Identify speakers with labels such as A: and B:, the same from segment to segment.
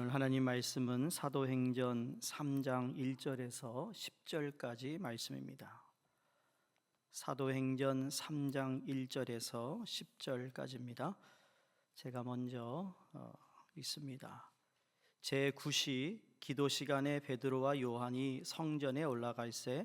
A: 오늘 하나님 말씀은 사도행전 3장 1절에서 10절까지 말씀입니다. 사도행전 3장 1절에서 10절까지입니다. 제가 먼저 읽습니다. 제9시 기도 시간에 베드로와 요한이 성전에 올라갈새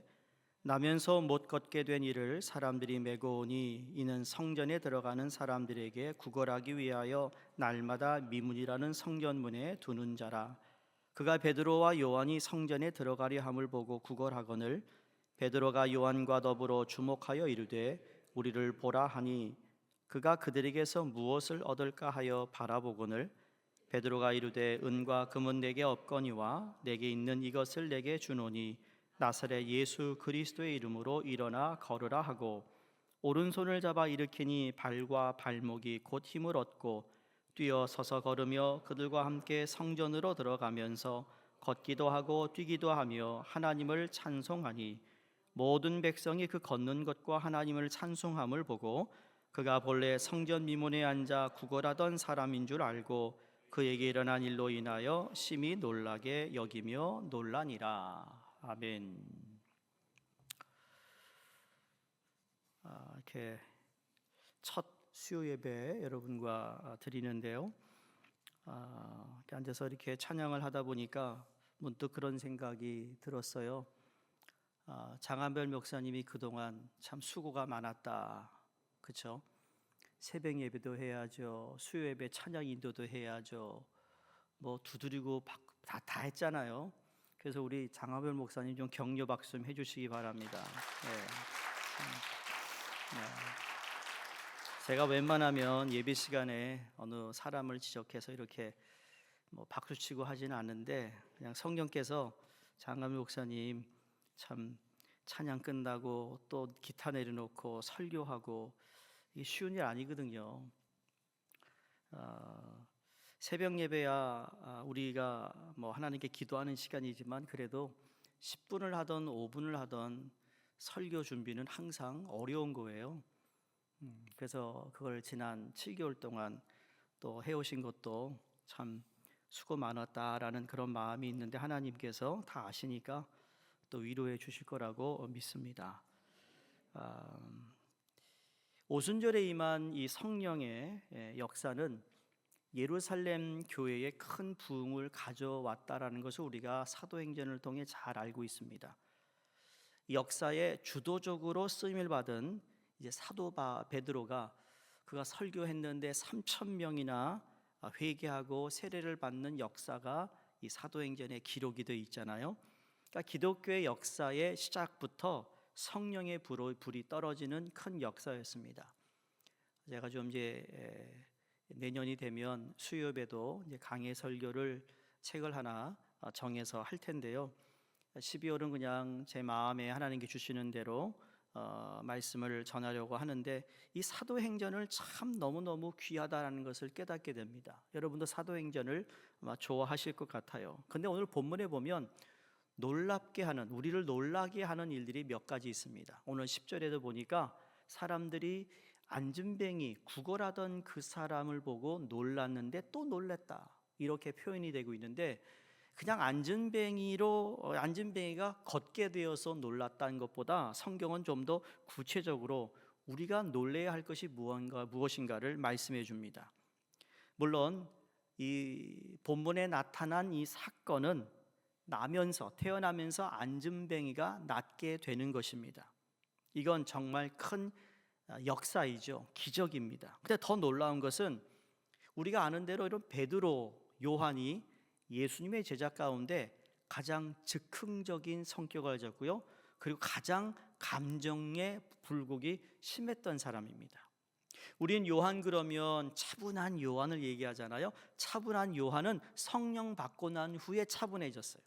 A: 나면서 못 걷게 된 이를 사람들이 메고 오니 이는 성전에 들어가는 사람들에게 구걸하기 위하여 날마다 미문이라는 성전문에 두는 자라. 그가 베드로와 요한이 성전에 들어가려 함을 보고 구걸하거늘 베드로가 요한과 더불어 주목하여 이르되 우리를 보라 하니 그가 그들에게서 무엇을 얻을까 하여 바라보거늘 베드로가 이르되 은과 금은 내게 없거니와 내게 있는 이것을 내게 주노니 나사렛 예수 그리스도의 이름으로 일어나 걸으라 하고 오른손을 잡아 일으키니 발과 발목이 곧 힘을 얻고 뛰어 서서 걸으며 그들과 함께 성전으로 들어가면서 걷기도 하고 뛰기도 하며 하나님을 찬송하니 모든 백성이 그 걷는 것과 하나님을 찬송함을 보고 그가 본래 성전 미문에 앉아 구걸하던 사람인 줄 알고 그에게 일어난 일로 인하여 심히 놀라게 여기며 놀라니라. 아멘. 이렇게 첫 수요 예배 여러분과 드리는데요. 이렇게 앉아서 이렇게 찬양을 하다 보니까 문득 그런 생각이 들었어요. 장한별 목사님이 그동안 참 수고가 많았다. 그렇죠? 새벽 예배도 해야죠. 수요 예배 찬양 인도도 해야죠. 뭐 두드리고 다 했잖아요. 그래서 우리 장하별 목사님 좀 격려 박수 좀 해주시기 바랍니다. 제가 웬만하면 예배 시간에 어느 사람을 지적해서 이렇게 뭐 박수 치고 하지는 않는데 그냥 성령께서 장하별 목사님 참 찬양 끝나고 또 기타 내려놓고 설교하고 이게 쉬운 일 아니거든요. 새벽 예배야 우리가 뭐 하나님께 기도하는 시간이지만 그래도 10분을 하던 5분을 하던 설교 준비는 항상 어려운 거예요. 그래서 그걸 지난 7개월 동안 또 해오신 것도 참 수고 많았다라는 그런 마음이 있는데 하나님께서 다 아시니까 또 위로해 주실 거라고 믿습니다. 오순절에 임한 이 성령의 역사는 예루살렘 교회에 큰 부흥을 가져왔다라는 것을 우리가 사도행전을 통해 잘 알고 있습니다. 역사에 주도적으로 쓰임을 받은 이제 사도 베드로가 그가 설교했는데 3,000명이나 회개하고 세례를 받는 역사가 이 사도행전에 기록이 되어 있잖아요. 그러니까 기독교의 역사의 시작부터 성령의 불이 떨어지는 큰 역사였습니다. 제가 좀 이제 내년이 되면 수요예배도 이제 강해 설교를 책을 하나 정해서 할 텐데요. 12월은 그냥 제 마음에 하나님께 주시는 대로 말씀을 전하려고 하는데 이 사도행전을 참 너무너무 귀하다라는 것을 깨닫게 됩니다. 여러분도 사도행전을 아마 좋아하실 것 같아요. 근데 오늘 본문에 보면 놀랍게 하는, 우리를 놀라게 하는 일들이 몇 가지 있습니다. 오늘 10절에도 보니까 사람들이 안진뱅이 구걸하던 그 사람을 보고 놀랐는데 또 놀랬다 이렇게 표현이 되고 있는데 그냥 안진뱅이가 걷게 되어서 놀랐다는 것보다 성경은 좀 더 구체적으로 우리가 놀래야 할 것이 무엇인가를 말씀해 줍니다. 물론 이 본문에 나타난 이 사건은 태어나면서 안진뱅이가 낫게 되는 것입니다. 이건 정말 큰 역사이죠. 기적입니다. 근데 더 놀라운 것은 우리가 아는 대로 이런 베드로, 요한이 예수님의 제자 가운데 가장 즉흥적인 성격을 가졌고요. 그리고 가장 감정의 굴곡이 심했던 사람입니다. 우린 요한 그러면 차분한 요한을 얘기하잖아요. 차분한 요한은 성령 받고 난 후에 차분해졌어요.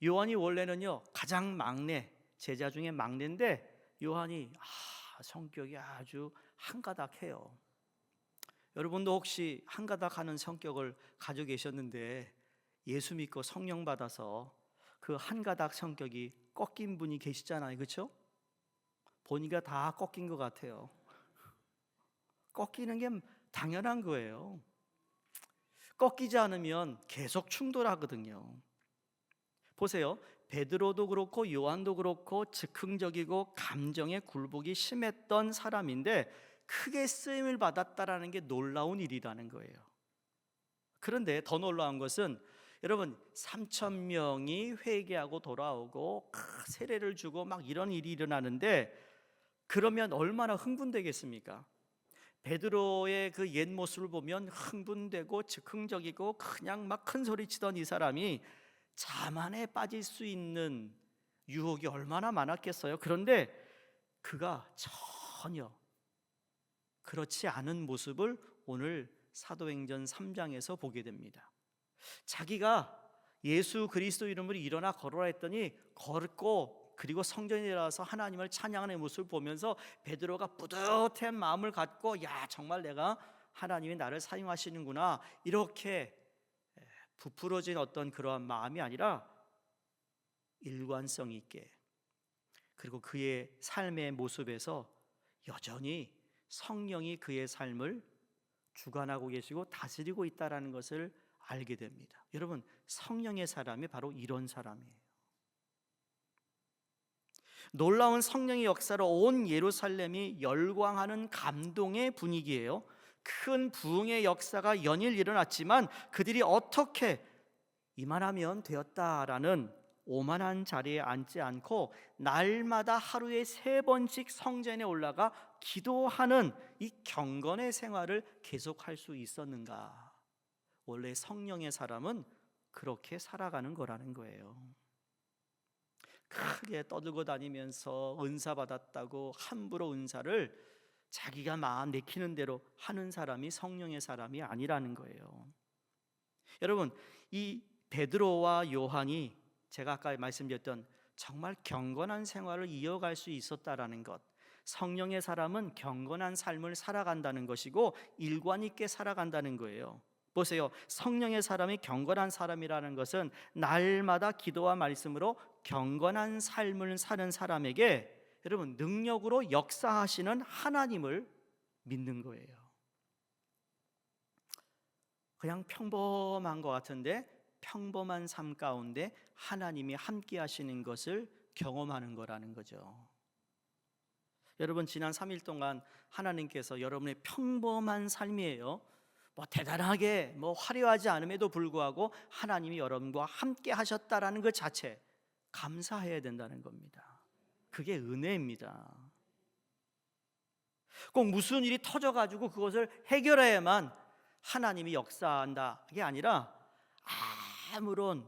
A: 요한이 원래는요 가장 막내, 제자 중에 막내인데 요한이 성격이 아주 한가닥해요. 여러분도 혹시 한가닥하는 성격을 가지고 계셨는데 예수 믿고 성령 받아서 그 한가닥 성격이 꺾인 분이 계시잖아요. 그렇죠? 보니까 다 꺾인 것 같아요. 꺾이는 게 당연한 거예요. 꺾이지 않으면 계속 충돌하거든요. 보세요. 베드로도 그렇고 요한도 그렇고 즉흥적이고 감정에 굴복이 심했던 사람인데 크게 쓰임을 받았다라는 게 놀라운 일이라는 거예요. 그런데 더 놀라운 것은 여러분 3천 명이 회개하고 돌아오고 세례를 주고 막 이런 일이 일어나는데 그러면 얼마나 흥분되겠습니까? 베드로의 그 옛 모습을 보면 흥분되고 즉흥적이고 그냥 막 큰 소리 치던 이 사람이 자만에 빠질 수 있는 유혹이 얼마나 많았겠어요. 그런데 그가 전혀 그렇지 않은 모습을 오늘 사도행전 3장에서 보게 됩니다. 자기가 예수 그리스도 이름으로 일어나 걸어라 했더니 걷고 그리고 성전에 들어가서 하나님을 찬양하는 모습을 보면서 베드로가 뿌듯한 마음을 갖고 야 정말 내가 하나님이 나를 사용하시는구나 이렇게 부풀어진 어떤 그러한 마음이 아니라 일관성 있게 그리고 그의 삶의 모습에서 여전히 성령이 그의 삶을 주관하고 계시고 다스리고 있다는 것을 알게 됩니다. 여러분 성령의 사람이 바로 이런 사람이에요. 놀라운 성령의 역사로 온 예루살렘이 열광하는 감동의 분위기예요. 큰 부흥의 역사가 연일 일어났지만 그들이 어떻게 이만하면 되었다라는 오만한 자리에 앉지 않고 날마다 하루에 3번씩 성전에 올라가 기도하는 이 경건의 생활을 계속할 수 있었는가? 원래 성령의 사람은 그렇게 살아가는 거라는 거예요. 크게 떠들고 다니면서 은사 받았다고 함부로 은사를 자기가 마음 내키는 대로 하는 사람이 성령의 사람이 아니라는 거예요. 여러분 이 베드로와 요한이 제가 아까 말씀드렸던 정말 경건한 생활을 이어갈 수 있었다라는 것, 성령의 사람은 경건한 삶을 살아간다는 것이고 일관 있게 살아간다는 거예요. 보세요. 성령의 사람이 경건한 사람이라는 것은 날마다 기도와 말씀으로 경건한 삶을 사는 사람에게 여러분 능력으로 역사하시는 하나님을 믿는 거예요. 그냥 평범한 것 같은데 평범한 삶 가운데 하나님이 함께 하시는 것을 경험하는 거라는 거죠. 여러분 지난 3일 동안 하나님께서 여러분의 평범한 삶이에요. 뭐 대단하게 뭐 화려하지 않음에도 불구하고 하나님이 여러분과 함께 하셨다라는 것 자체 감사해야 된다는 겁니다. 그게 은혜입니다. 꼭 무슨 일이 터져가지고 그것을 해결해야만 하나님이 역사한다 게 아니라 아무런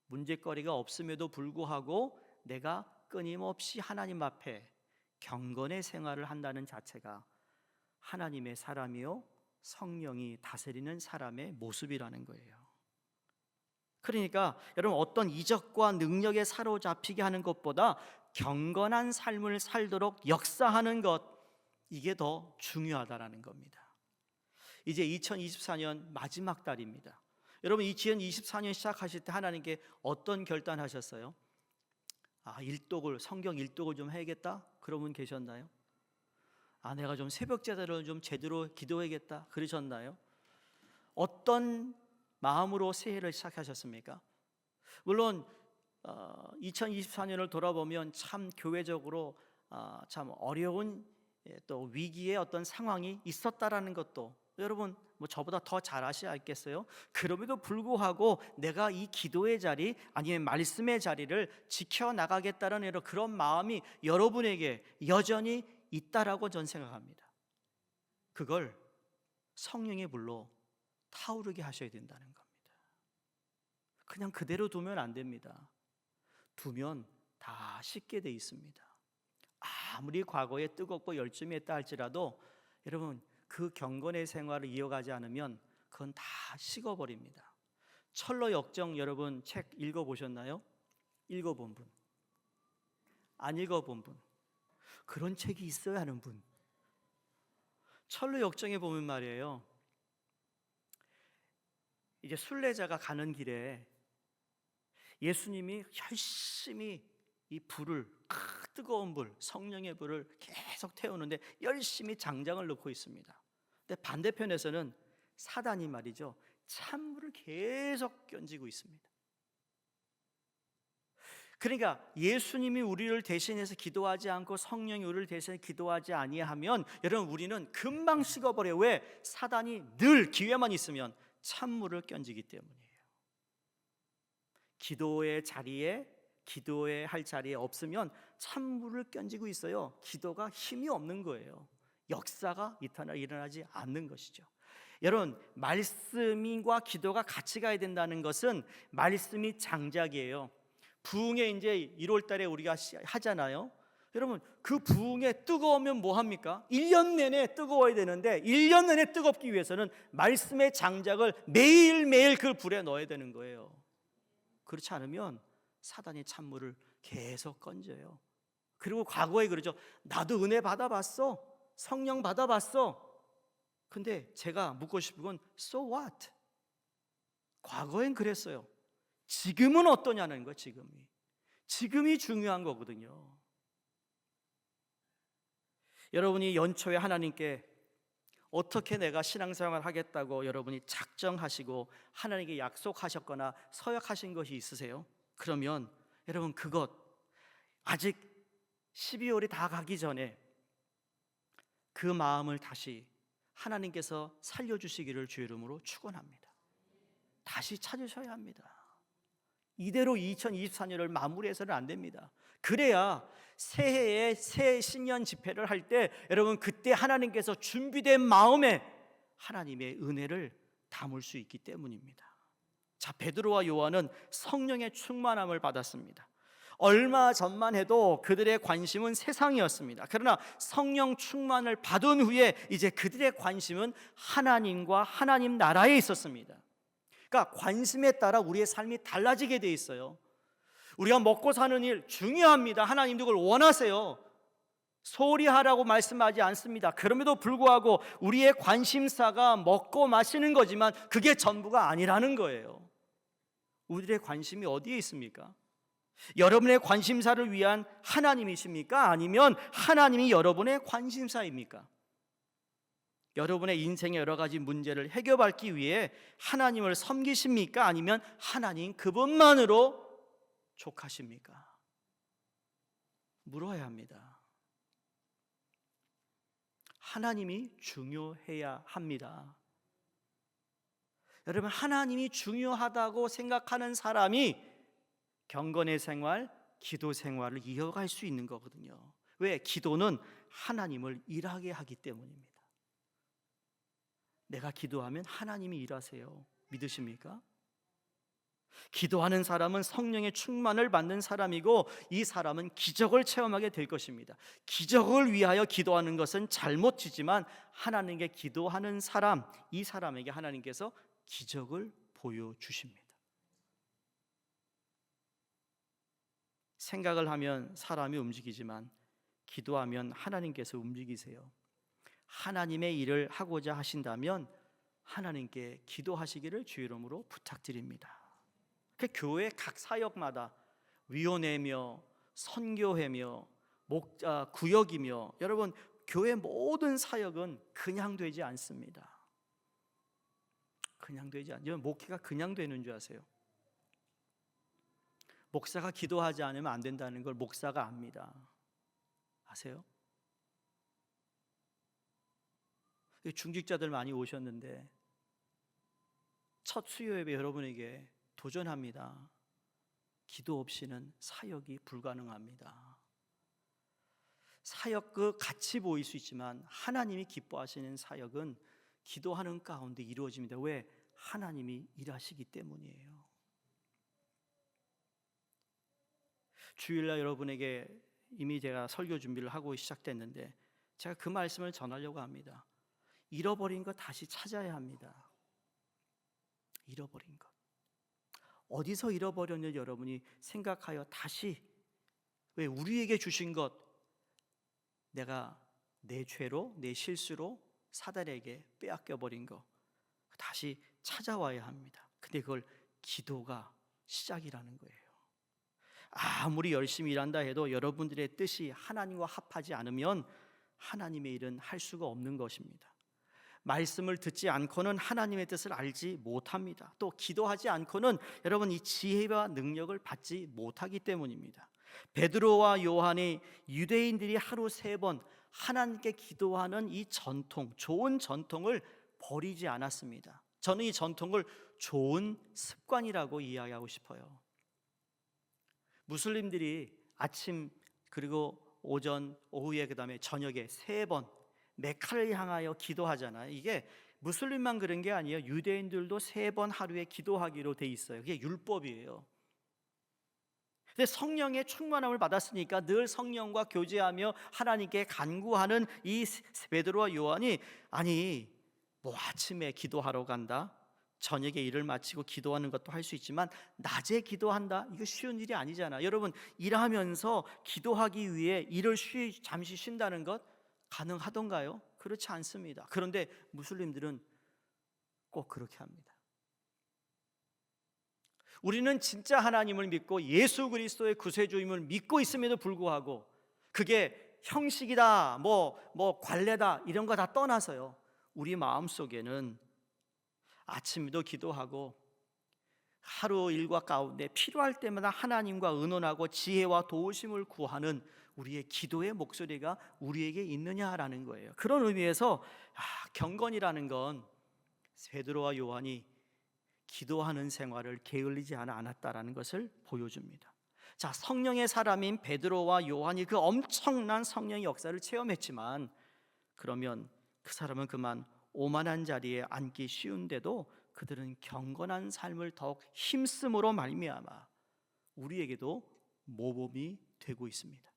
A: 문제거리가 없음에도 불구하고 내가 끊임없이 하나님 앞에 경건의 생활을 한다는 자체가 하나님의 사람이요 성령이 다스리는 사람의 모습이라는 거예요. 그러니까 여러분 어떤 이적과 능력에 사로잡히게 하는 것보다 경건한 삶을 살도록 역사하는 것, 이게 더 중요하다라는 겁니다. 이제 2024년 마지막 달입니다. 여러분 2024년 시작하실 때 하나님께 어떤 결단하셨어요? 일독을 성경 일독을 좀 해야겠다? 그런 분 계셨나요? 내가 좀 새벽 제사를 좀 제대로 기도해야겠다 그러셨나요? 어떤 마음으로 새해를 시작하셨습니까? 물론 2024년을 돌아보면 참 교회적으로 참 어려운 또 위기의 어떤 상황이 있었다라는 것도 여러분 뭐 저보다 더 잘 아시겠어요? 그럼에도 불구하고 내가 이 기도의 자리 아니면 말씀의 자리를 지켜나가겠다는 그런 마음이 여러분에게 여전히 있다라고 저는 생각합니다. 그걸 성령의 불로 타오르게 하셔야 된다는 겁니다. 그냥 그대로 두면 안 됩니다. 두면 다 식게 돼 있습니다. 아무리 과거에 뜨겁고 열심히 했다 할지라도 여러분 그 경건의 생활을 이어가지 않으면 그건 다 식어버립니다. 철로 역정 여러분 책 읽어보셨나요? 읽어본 분? 안 읽어본 분? 그런 책이 있어야 하는 분. 철로 역정에 보면 말이에요, 이제 순례자가 가는 길에 예수님이 열심히 이 불을 뜨거운 불, 성령의 불을 계속 태우는데 열심히 장작을 넣고 있습니다. 근데 반대편에서는 사단이 말이죠, 찬물을 계속 견지고 있습니다. 그러니까 예수님이 우리를 대신해서 기도하지 않고 성령이 우리를 대신해 기도하지 아니하면 여러분 우리는 금방 식어버려요. 왜? 사단이 늘 기회만 있으면 찬물을 견지기 때문이에요. 기도의 자리에, 기도의 할 자리에 없으면 찬물을 견지고 있어요. 기도가 힘이 없는 거예요. 역사가 일어나지 않는 것이죠. 여러분, 말씀과 기도가 같이 가야 된다는 것은 말씀이 장작이에요. 부흥회 이제 1월 달에 우리가 하잖아요. 여러분, 그 부흥회 뜨거우면 뭐 합니까? 1년 내내 뜨거워야 되는데 1년 내내 뜨겁기 위해서는 말씀의 장작을 매일매일 그 불에 넣어야 되는 거예요. 그렇지 않으면 사단이 찬물을 계속 건져요. 그리고 과거에 그러죠. 나도 은혜 받아봤어. 성령 받아봤어. 근데 제가 묻고 싶은 건 So what? 과거엔 그랬어요. 지금은 어떠냐는 거예요. 지금이 중요한 거거든요. 여러분이 연초에 하나님께 어떻게 내가 신앙생활을 하겠다고 여러분이 작정하시고 하나님께 약속하셨거나 서약하신 것이 있으세요? 그러면 여러분 그것 아직 12월이 다 가기 전에 그 마음을 다시 하나님께서 살려주시기를 주의 이름으로 축원합니다. 다시 찾으셔야 합니다. 이대로 2024년을 마무리해서는 안 됩니다. 그래야 새해에 새 신년 집회를 할 때 여러분 그때 하나님께서 준비된 마음에 하나님의 은혜를 담을 수 있기 때문입니다. 자, 베드로와 요한은 성령의 충만함을 받았습니다. 얼마 전만 해도 그들의 관심은 세상이었습니다. 그러나 성령 충만을 받은 후에 이제 그들의 관심은 하나님과 하나님 나라에 있었습니다. 그러니까 관심에 따라 우리의 삶이 달라지게 돼 있어요. 우리가 먹고 사는 일 중요합니다. 하나님도 그걸 원하세요. 소홀히 하라고 말씀하지 않습니다. 그럼에도 불구하고 우리의 관심사가 먹고 마시는 거지만 그게 전부가 아니라는 거예요. 우리의 관심이 어디에 있습니까? 여러분의 관심사를 위한 하나님이십니까? 아니면 하나님이 여러분의 관심사입니까? 여러분의 인생의 여러 가지 문제를 해결하기 위해 하나님을 섬기십니까? 아니면 하나님 그분만으로 족하십니까? 물어야 합니다. 하나님이 중요해야 합니다. 여러분, 하나님이 중요하다고 생각하는 사람이 경건의 생활, 기도 생활을 이어갈 수 있는 거거든요. 왜? 기도는 하나님을 일하게 하기 때문입니다. 내가 기도하면 하나님이 일하세요. 믿으십니까? 기도하는 사람은 성령의 충만을 받는 사람이고 이 사람은 기적을 체험하게 될 것입니다. 기적을 위하여 기도하는 것은 잘못이지만 하나님께 기도하는 사람, 이 사람에게 하나님께서 기적을 보여주십니다. 생각을 하면 사람이 움직이지만 기도하면 하나님께서 움직이세요. 하나님의 일을 하고자 하신다면 하나님께 기도하시기를 주의 이름으로 부탁드립니다. 교회 각 사역마다 위원회며 선교회며 목자 구역이며 여러분 교회 모든 사역은 그냥 되지 않습니다. 그냥 되지 않아요. 목회가 그냥 되는 줄 아세요? 목사가 기도하지 않으면 안 된다는 걸 목사가 압니다. 아세요? 중직자들 많이 오셨는데 첫 수요 예배 여러분에게 도전합니다. 기도 없이는 사역이 불가능합니다. 사역 그 같이 보일 수 있지만 하나님이 기뻐하시는 사역은 기도하는 가운데 이루어집니다. 왜? 하나님이 일하시기 때문이에요. 주일날 여러분에게 이미 제가 설교 준비를 하고 시작됐는데 제가 그 말씀을 전하려고 합니다. 잃어버린 것 다시 찾아야 합니다. 잃어버린 것. 어디서 잃어버렸는지 여러분이 생각하여 다시 왜 우리에게 주신 것 내가 내 죄로 내 실수로 사단에게 빼앗겨버린 것 다시 찾아와야 합니다. 근데 그걸 기도가 시작이라는 거예요. 아무리 열심히 일한다 해도 여러분들의 뜻이 하나님과 합하지 않으면 하나님의 일은 할 수가 없는 것입니다. 말씀을 듣지 않고는 하나님의 뜻을 알지 못합니다. 또 기도하지 않고는 여러분 이 지혜와 능력을 받지 못하기 때문입니다. 베드로와 요한이 유대인들이 하루 3번 하나님께 기도하는 이 전통, 좋은 전통을 버리지 않았습니다. 저는 이 전통을 좋은 습관이라고 이야기하고 싶어요. 무슬림들이 아침 그리고 오전, 오후에 그다음에 저녁에 3번 메카를 향하여 기도하잖아요. 이게 무슬림만 그런 게 아니에요. 유대인들도 3번 하루에 기도하기로 돼 있어요. 그게 율법이에요. 근데 성령의 충만함을 받았으니까 늘 성령과 교제하며 하나님께 간구하는 이 베드로와 요한이 아니 뭐 아침에 기도하러 간다, 저녁에 일을 마치고 기도하는 것도 할 수 있지만 낮에 기도한다, 이거 쉬운 일이 아니잖아. 여러분 일하면서 기도하기 위해 일을 잠시 쉰다는 것 가능하던가요? 그렇지 않습니다. 그런데 무슬림들은 꼭 그렇게 합니다. 우리는 진짜 하나님을 믿고 예수 그리스도의 구세주임을 믿고 있음에도 불구하고 그게 형식이다, 뭐 관례다 이런 거 다 떠나서요, 우리 마음속에는 아침에도 기도하고 하루 일과 가운데 필요할 때마다 하나님과 의논하고 지혜와 도우심을 구하는 우리의 기도의 목소리가 우리에게 있느냐라는 거예요. 그런 의미에서 경건이라는 건 베드로와 요한이 기도하는 생활을 게을리지 않았다라는 것을 보여줍니다. 자, 성령의 사람인 베드로와 요한이 그 엄청난 성령의 역사를 체험했지만 그러면 그 사람은 그만 오만한 자리에 앉기 쉬운데도 그들은 경건한 삶을 더욱 힘쓰므로 말미암아 우리에게도 모범이 되고 있습니다.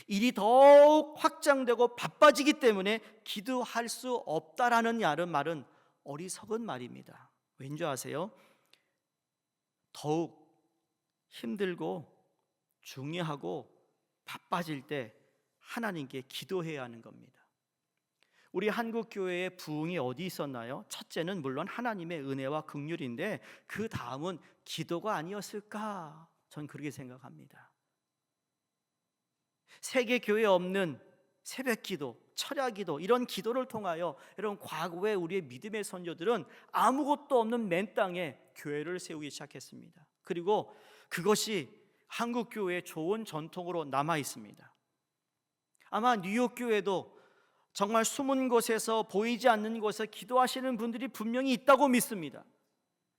A: 일이 더욱 확장되고 바빠지기 때문에 기도할 수 없다라는 말은 어리석은 말입니다. 왠지 아세요? 더욱 힘들고 중요하고 바빠질 때 하나님께 기도해야 하는 겁니다. 우리 한국 교회의 부흥이 어디 있었나요? 첫째는 물론 하나님의 은혜와 긍휼인데 그 다음은 기도가 아니었을까? 전 그렇게 생각합니다. 세계 교회에 없는 새벽 기도, 철야 기도, 이런 기도를 통하여 여러분 과거에 우리의 믿음의 선조들은 아무것도 없는 맨 땅에 교회를 세우기 시작했습니다. 그리고 그것이 한국 교회의 좋은 전통으로 남아 있습니다. 아마 뉴욕 교회도 정말 숨은 곳에서 보이지 않는 곳에서 기도하시는 분들이 분명히 있다고 믿습니다.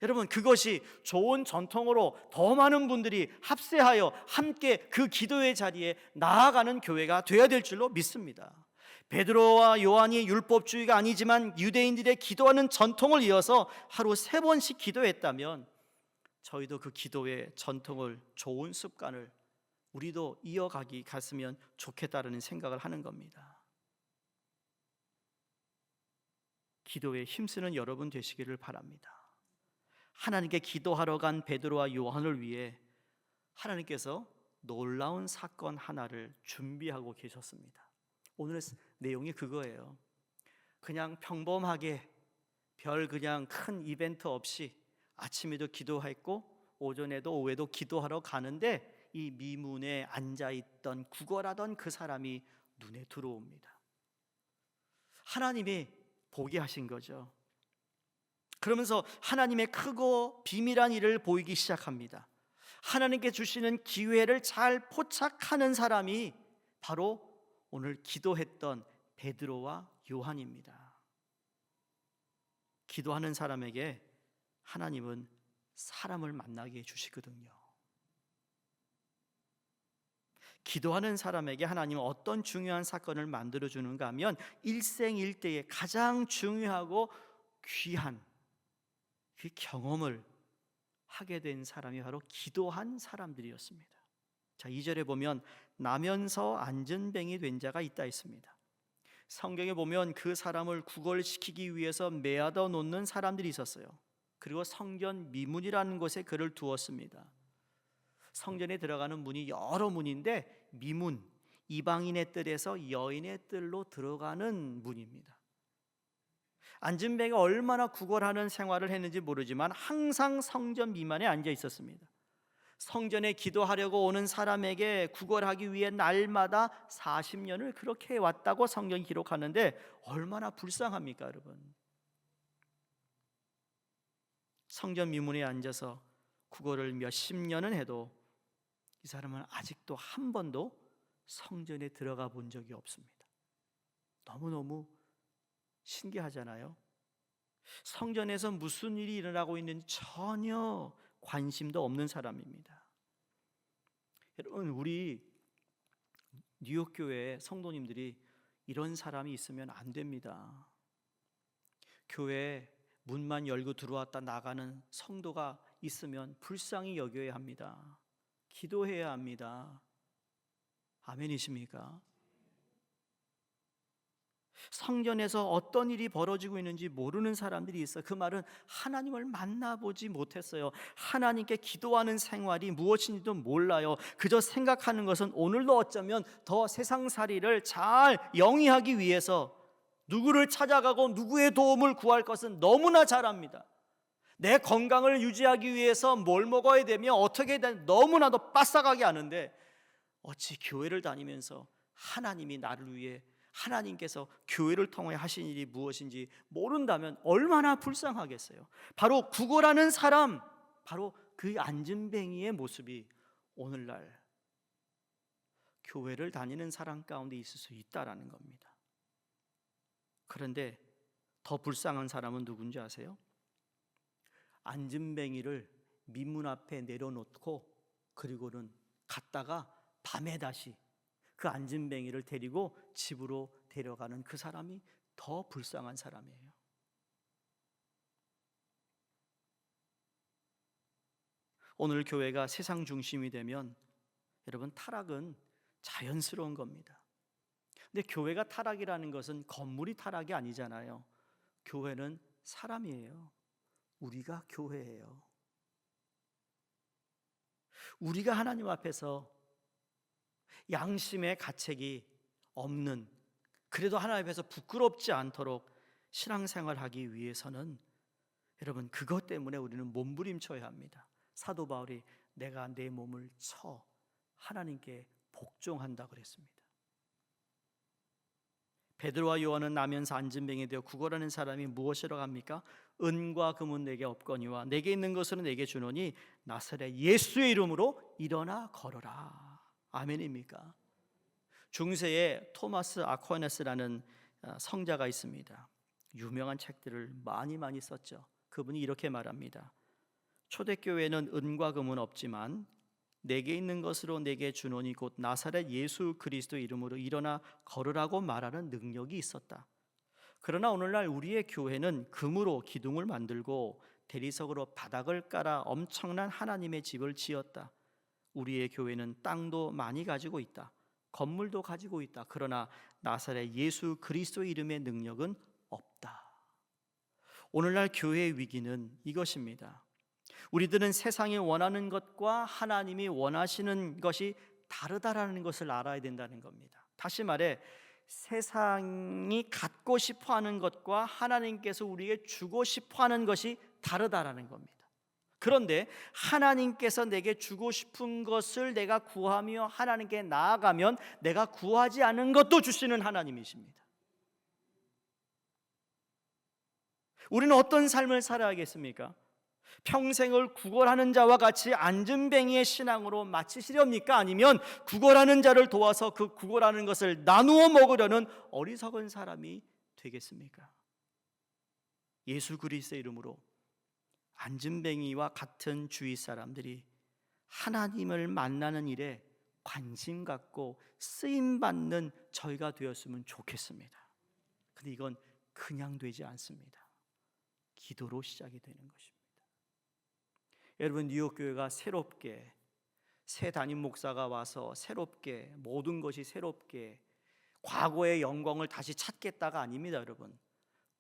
A: 여러분 그것이 좋은 전통으로 더 많은 분들이 합세하여 함께 그 기도의 자리에 나아가는 교회가 되어야 될 줄로 믿습니다. 베드로와 요한이 율법주의가 아니지만 유대인들의 기도하는 전통을 이어서 하루 3번씩 기도했다면 저희도 그 기도의 전통을, 좋은 습관을 우리도 이어가기 갔으면 좋겠다는 생각을 하는 겁니다. 기도에 힘쓰는 여러분 되시기를 바랍니다. 하나님께 기도하러 간 베드로와 요한을 위해 하나님께서 놀라운 사건 하나를 준비하고 계셨습니다. 오늘의 내용이 그거예요. 그냥 평범하게 그냥 큰 이벤트 없이 아침에도 기도했고 오전에도 오후에도 기도하러 가는데 이 미문에 앉아있던 구걸하던 그 사람이 눈에 들어옵니다. 하나님이 보게 하신 거죠. 그러면서 하나님의 크고 비밀한 일을 보이기 시작합니다. 하나님께 주시는 기회를 잘 포착하는 사람이 바로 오늘 기도했던 베드로와 요한입니다. 기도하는 사람에게 하나님은 사람을 만나게 해주시거든요. 기도하는 사람에게 하나님은 어떤 중요한 사건을 만들어주는가 하면 일생일대에 가장 중요하고 귀한 그 경험을 하게 된 사람이 바로 기도한 사람들이었습니다. 자, 2절에 보면 나면서 안전뱅이 된 자가 있다 있습니다. 성경에 보면 그 사람을 구걸시키기 위해서 매하다 놓는 사람들이 있었어요. 그리고 성전 미문이라는 곳에 그를 두었습니다. 성전에 들어가는 문이 여러 문인데 미문, 이방인의 뜰에서 여인의 뜰로 들어가는 문입니다. 안전뱅이가 얼마나 구걸하는 생활을 했는지 모르지만 항상 성전 미만에 앉아 있었습니다. 성전에 기도하려고 오는 사람에게 구걸하기 위해 날마다 40년을 그렇게 해왔다고 성경이 기록하는데 얼마나 불쌍합니까, 여러분? 성전 미문에 앉아서 구걸을 몇십 년은 해도 이 사람은 아직도 한 번도 성전에 들어가 본 적이 없습니다. 너무너무 신기하잖아요. 성전에서 무슨 일이 일어나고 있는지 전혀 관심도 없는 사람입니다. 여러분, 우리 뉴욕 교회 성도님들이 이런 사람이 있으면 안 됩니다. 교회 문만 열고 들어왔다 나가는 성도가 있으면 불쌍히 여겨야 합니다. 기도해야 합니다. 아멘이십니까? 성전에서 어떤 일이 벌어지고 있는지 모르는 사람들이 있어요. 그 말은 하나님을 만나보지 못했어요. 하나님께 기도하는 생활이 무엇인지도 몰라요. 그저 생각하는 것은 오늘도 어쩌면 더 세상살이를 잘 영위하기 위해서 누구를 찾아가고 누구의 도움을 구할 것은 너무나 잘합니다. 내 건강을 유지하기 위해서 뭘 먹어야 되며 어떻게 해야 되냐 너무나도 빠삭하게 아는데 어찌 교회를 다니면서 하나님이 나를 위해 하나님께서 교회를 통해 하신 일이 무엇인지 모른다면 얼마나 불쌍하겠어요. 바로 구걸하는 사람, 바로 그 안진뱅이의 모습이 오늘날 교회를 다니는 사람 가운데 있을 수 있다라는 겁니다. 그런데 더 불쌍한 사람은 누군지 아세요? 안진뱅이를 민문 앞에 내려놓고 그리고는 갔다가 밤에 다시 그 안진뱅이를 데리고 집으로 데려가는 그 사람이 더 불쌍한 사람이에요. 오늘 교회가 세상 중심이 되면 여러분 타락은 자연스러운 겁니다. 근데 교회가 타락이라는 것은 건물이 타락이 아니잖아요. 교회는 사람이에요. 우리가 교회예요. 우리가 하나님 앞에서 양심의 가책이 없는, 그래도 하나님 앞에서 부끄럽지 않도록 신앙생활하기 위해서는 여러분 그것 때문에 우리는 몸부림쳐야 합니다. 사도 바울이 내가 내 몸을 쳐 하나님께 복종한다 그랬습니다. 베드로와 요한은 나면서 안진뱅이 되어 구걸하는 사람이 무엇이라고 합니까? 은과 금은 내게 없거니와 내게 있는 것으로 내게 주노니 나사렛 예수의 이름으로 일어나 걸어라. 아멘입니까? 중세에 토마스 아퀴나스라는 성자가 있습니다. 유명한 책들을 많이 썼죠. 그분이 이렇게 말합니다. 초대교회는 은과 금은 없지만 내게 있는 것으로 내게 주노니 곧 나사렛 예수 그리스도 이름으로 일어나 걸으라고 말하는 능력이 있었다. 그러나 오늘날 우리의 교회는 금으로 기둥을 만들고 대리석으로 바닥을 깔아 엄청난 하나님의 집을 지었다. 우리의 교회는 땅도 많이 가지고 있다. 건물도 가지고 있다. 그러나 나사렛 예수 그리스도 이름의 능력은 없다. 오늘날 교회의 위기는 이것입니다. 우리들은 세상이 원하는 것과 하나님이 원하시는 것이 다르다라는 것을 알아야 된다는 겁니다. 다시 말해 세상이 갖고 싶어하는 것과 하나님께서 우리에게 주고 싶어하는 것이 다르다라는 겁니다. 그런데 하나님께서 내게 주고 싶은 것을 내가 구하며 하나님께 나아가면 내가 구하지 않은 것도 주시는 하나님이십니다. 우리는 어떤 삶을 살아야겠습니까? 평생을 구걸하는 자와 같이 안진뱅이의 신앙으로 마치시렵니까? 아니면 구걸하는 자를 도와서 그 구걸하는 것을 나누어 먹으려는 어리석은 사람이 되겠습니까? 예수 그리스도의 이름으로 안진뱅이와 같은 주위 사람들이 하나님을 만나는 일에 관심 갖고 쓰임 받는 저희가 되었으면 좋겠습니다. 근데 이건 그냥 되지 않습니다. 기도로 시작이 되는 것입니다. 여러분 뉴욕 교회가 새롭게 새 담임 목사가 와서 새롭게 모든 것이 새롭게 과거의 영광을 다시 찾겠다가 아닙니다. 여러분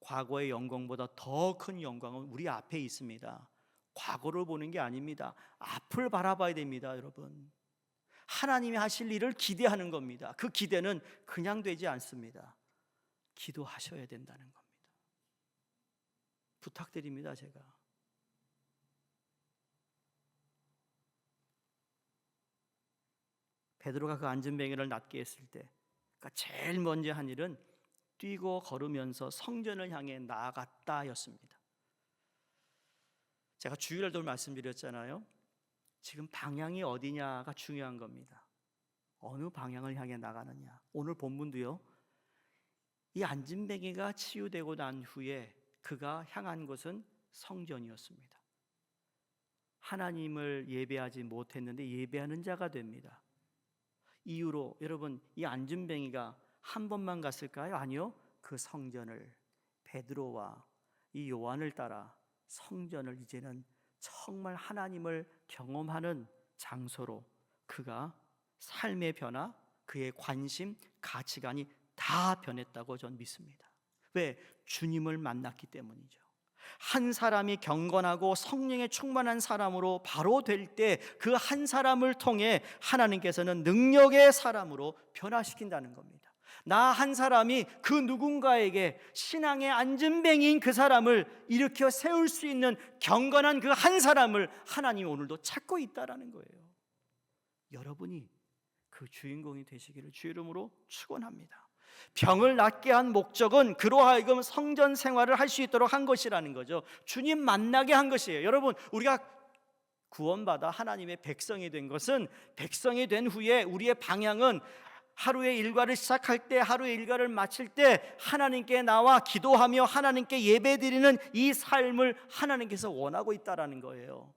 A: 과거의 영광보다 더 큰 영광은 우리 앞에 있습니다. 과거를 보는 게 아닙니다. 앞을 바라봐야 됩니다. 여러분 하나님이 하실 일을 기대하는 겁니다. 그 기대는 그냥 되지 않습니다. 기도하셔야 된다는 겁니다. 부탁드립니다. 제가 베드로가 그 안전뱅이를 낫게 했을 때 그러니까 제일 먼저 한 일은 뛰고 걸으면서 성전을 향해 나아갔다였습니다. 제가 주일날도 말씀드렸잖아요. 지금 방향이 어디냐가 중요한 겁니다. 어느 방향을 향해 나가느냐. 오늘 본문도요, 이 안진뱅이가 치유되고 난 후에 그가 향한 곳은 성전이었습니다. 하나님을 예배하지 못했는데 예배하는 자가 됩니다. 이후로 여러분, 이 안진뱅이가 한 번만 갔을까요? 아니요. 그 성전을 베드로와 이 요한을 따라 성전을 이제는 정말 하나님을 경험하는 장소로 그가 삶의 변화, 그의 관심, 가치관이 다 변했다고 저는 믿습니다. 왜? 주님을 만났기 때문이죠. 한 사람이 경건하고 성령에 충만한 사람으로 바로 될 때 그 한 사람을 통해 하나님께서는 능력의 사람으로 변화시킨다는 겁니다. 나 한 사람이 그 누군가에게 신앙의 안전뱅이인 그 사람을 일으켜 세울 수 있는 경건한 그 한 사람을 하나님이 오늘도 찾고 있다라는 거예요. 여러분이 그 주인공이 되시기를 주 이름으로 축원합니다. 병을 낫게 한 목적은 그로 하여금 성전 생활을 할 수 있도록 한 것이라는 거죠. 주님 만나게 한 것이에요. 여러분, 우리가 구원받아 하나님의 백성이 된 것은, 백성이 된 후에 우리의 방향은 하루의 일과를 시작할 때, 하루의 일과를 마칠 때 하나님께 나와 기도하며 하나님께 예배드리는 이 삶을 하나님께서 원하고 있다라는 거예요.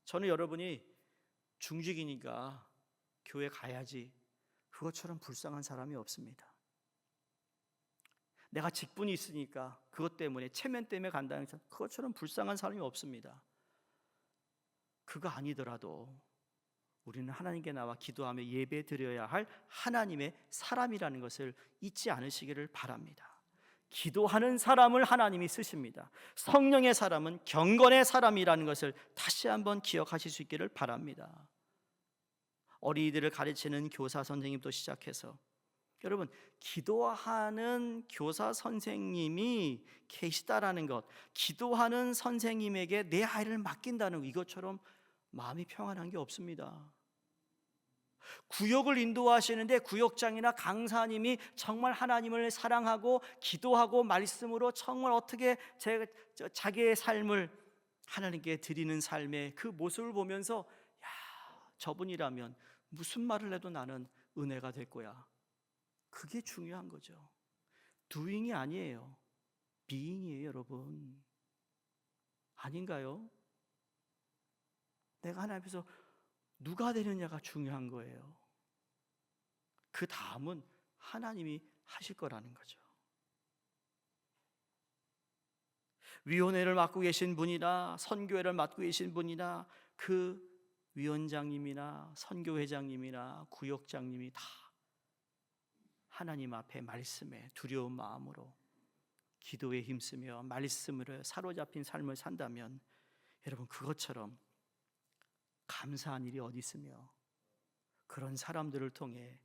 A: 저는 여러분이 중직이니까 교회 가야지, 그것처럼 불쌍한 사람이 없습니다. 내가 직분이 있으니까 그것 때문에, 체면 때문에 간다는 그것처럼 불쌍한 사람이 없습니다. 그거 아니더라도 우리는 하나님께 나와 기도하며 예배 드려야 할 하나님의 사람이라는 것을 잊지 않으시기를 바랍니다. 기도하는 사람을 하나님이 쓰십니다. 성령의 사람은 경건의 사람이라는 것을 다시 한번 기억하실 수 있기를 바랍니다. 어린이들을 가르치는 교사 선생님도 시작해서 여러분, 기도하는 교사 선생님이 계시다라는 것, 기도하는 선생님에게 내 아이를 맡긴다는 것, 이것처럼 마음이 평안한 게 없습니다. 구역을 인도하시는데 구역장이나 강사님이 정말 하나님을 사랑하고 기도하고 말씀으로 정말 어떻게 자기의 삶을 하나님께 드리는 삶의 그 모습을 보면서, 야, 저분이라면 무슨 말을 해도 나는 은혜가 될 거야. 그게 중요한 거죠. doing이 아니에요. being이에요, 여러분. 아닌가요? 내가 하나님 앞에서 누가 되느냐가 중요한 거예요. 그 다음은 하나님이 하실 거라는 거죠. 위원회를 맡고 계신 분이나 선교회를 맡고 계신 분이나 그 위원장님이나 선교회장님이나 구역장님이 다 하나님 앞에 말씀에 두려운 마음으로 기도에 힘쓰며 말씀으로 사로잡힌 삶을 산다면 여러분, 그것처럼 감사한 일이 어디 있으며, 그런 사람들을 통해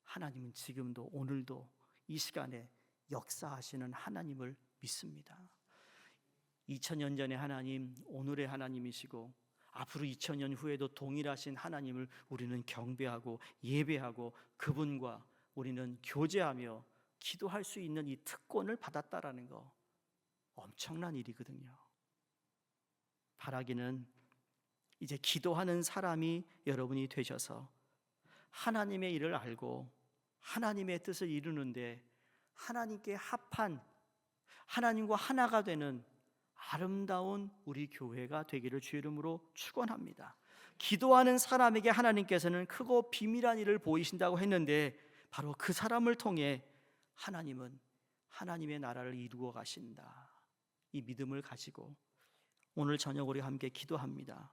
A: 하나님은 지금도 오늘도 이 시간에 역사하시는 하나님을 믿습니다. 2000년 전의 하나님, 오늘의 하나님이시고 앞으로 2000년 후에도 동일하신 하나님을 우리는 경배하고 예배하고 그분과 우리는 교제하며 기도할 수 있는 이 특권을 받았다라는 거, 엄청난 일이거든요. 바라기는 이제 기도하는 사람이 여러분이 되셔서 하나님의 일을 알고 하나님의 뜻을 이루는데 하나님께 합한, 하나님과 하나가 되는 아름다운 우리 교회가 되기를 주 이름으로 축원합니다. 기도하는 사람에게 하나님께서는 크고 비밀한 일을 보이신다고 했는데 바로 그 사람을 통해 하나님은 하나님의 나라를 이루어 가신다. 이 믿음을 가지고 오늘 저녁 우리 함께 기도합니다.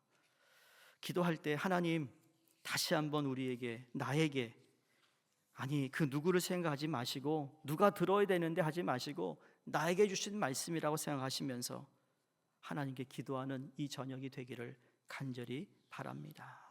A: 기도할 때 하나님, 다시 한번 우리에게, 나에게, 아니 그 누구를 생각하지 마시고 누가 들어야 되는데 하지 마시고 나에게 주신 말씀이라고 생각하시면서 하나님께 기도하는 이 저녁이 되기를 간절히 바랍니다.